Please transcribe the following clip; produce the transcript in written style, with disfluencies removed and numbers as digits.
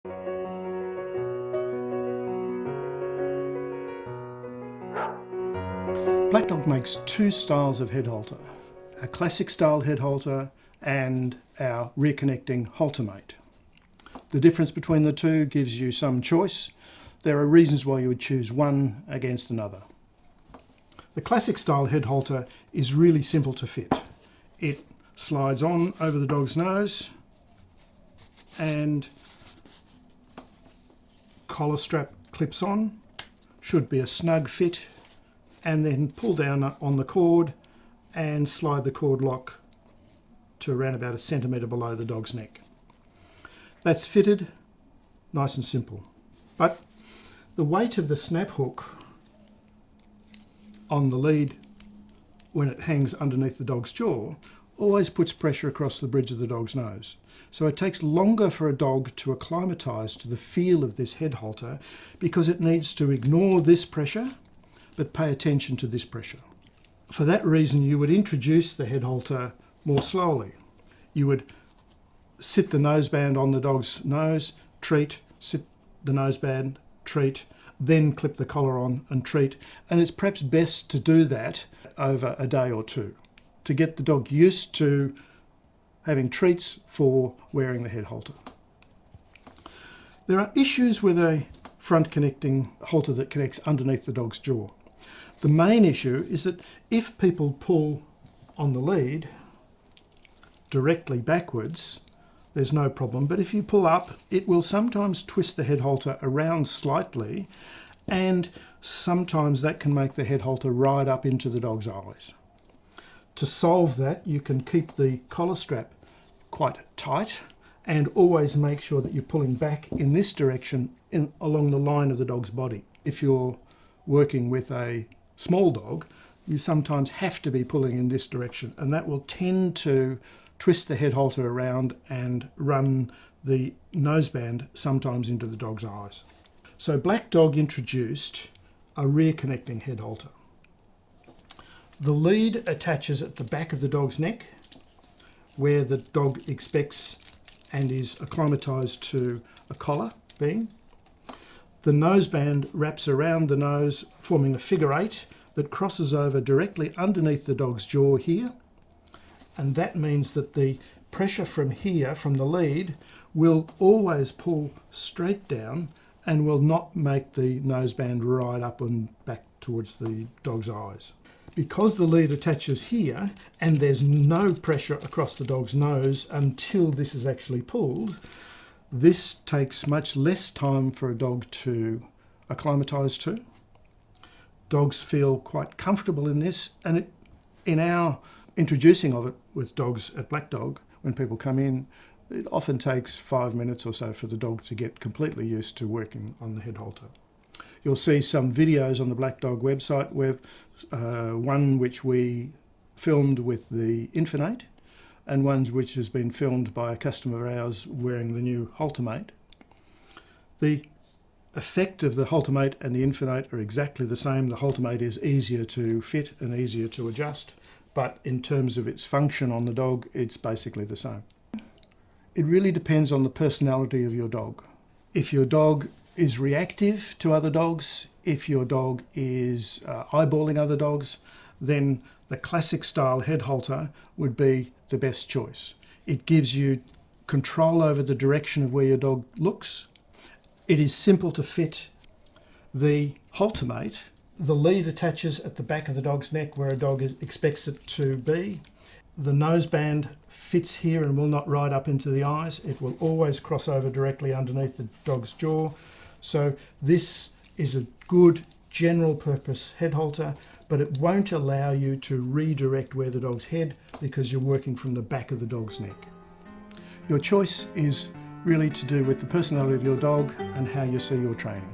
Black Dog makes two styles of head halter, a classic style head halter and our rear connecting Haltermate. The difference between the two gives you some choice. There are reasons why you would choose one against another. The classic style head halter is really simple to fit. It slides on over the dog's nose and collar strap clips on. Should be a snug fit, and then pull down on the cord and slide the cord lock to around about 1 centimetre below the dog's neck. That's fitted, nice and simple. But the weight of the snap hook on the lead when it hangs underneath the dog's jaw always puts pressure across the bridge of the dog's nose. So it takes longer for a dog to acclimatise to the feel of this head halter because it needs to ignore this pressure but pay attention to this pressure. For that reason, you would introduce the head halter more slowly. You would sit the noseband on the dog's nose, treat, sit the noseband, treat, then clip the collar on and treat. And it's perhaps best to do that over a day or two to get the dog used to having treats for wearing the head halter. There are issues with a front connecting halter that connects underneath the dog's jaw. The main issue is that if people pull on the lead directly backwards, there's no problem. But if you pull up, it will sometimes twist the head halter around slightly, and sometimes that can make the head halter ride up into the dog's eyes. To solve that, you can keep the collar strap quite tight and always make sure that you're pulling back in this direction along the line of the dog's body. If you're working with a small dog, you sometimes have to be pulling in this direction, and that will tend to twist the head halter around and run the noseband sometimes into the dog's eyes. So Black Dog introduced a rear connecting head halter. The lead attaches at the back of the dog's neck where the dog expects and is acclimatised to a collar being. The noseband wraps around the nose, forming a figure 8 that crosses over directly underneath the dog's jaw here. And that means that the pressure from here, from the lead, will always pull straight down and will not make the noseband ride up and back towards the dog's eyes. Because the lead attaches here and there's no pressure across the dog's nose until this is actually pulled, this takes much less time for a dog to acclimatise to. Dogs feel quite comfortable in this, and in our introducing of it with dogs at Black Dog, when people come in, it often takes 5 minutes or so for the dog to get completely used to working on the head halter. You'll see some videos on the Black Dog website, where one which we filmed with the Infinate, and one which has been filmed by a customer of ours wearing the new Haltermate. The effect of the Haltermate and the Infinite are exactly the same. The Haltermate is easier to fit and easier to adjust, but in terms of its function on the dog, it's basically the same. It really depends on the personality of your dog. If your dog is reactive to other dogs, if your dog is eyeballing other dogs, then the classic style head halter would be the best choice. It gives you control over the direction of where your dog looks. It is simple to fit. The Haltermate, the lead attaches at the back of the dog's neck where a dog expects it to be. The noseband fits here and will not ride up into the eyes. It will always cross over directly underneath the dog's jaw. So this is a good general purpose head halter, but it won't allow you to redirect where the dog's head because you're working from the back of the dog's neck. Your choice is really to do with the personality of your dog and how you see your training.